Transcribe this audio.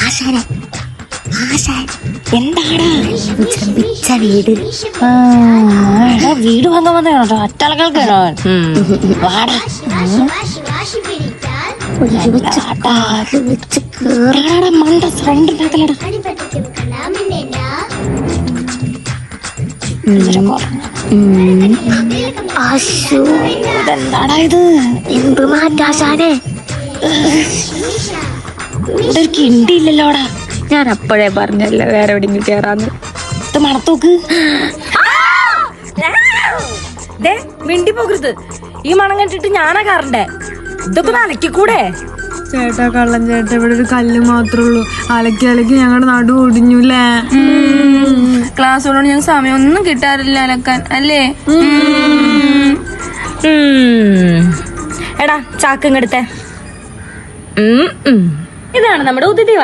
ആശാനെ എന്താടാ പിച്ച വീട് വീട് വാങ്ങാൻ വന്നോ അറ്റളകൾക്കാണോ? വാടാ മണ്ട സൗണ്ട് ഉണ്ടാക്കലടാ. ഇതെന്താടാ ഇത്? എന്ത് മാറ്റാശാനെ, ഇവിടെ ഒരു കിണ്ടിയില്ലല്ലോടാ. ഞാൻ അപ്പോഴേ പറഞ്ഞല്ല വേറെ എവിടെയെങ്കിലും കേറാന്ന്. ഇത് മണത്തോക്ക്. മിണ്ടി പോകരുത്. ഈ മണം കണ്ടിട്ട് ഞാനാ കാറണ്ടേ. ഇതൊക്കെ അലക്കിക്കൂടെ? ചേട്ടാ കള്ളൻ ചേട്ടാ, ഇവിടെ ഒരു കല്ല് മാത്രമേ ഉള്ളൂ. അലക്കി ഞങ്ങളുടെ നടു ഒടിഞ്ഞൂല്ലേ. ക്ലാസ്സോട് ഞാൻ സമയമൊന്നും കിട്ടാറില്ല അലക്കാൻ അല്ലേ? എടാ ചാക്കങ്ങടുത്തെ. ഇതാണ് നമ്മുടെ ഉദിതി.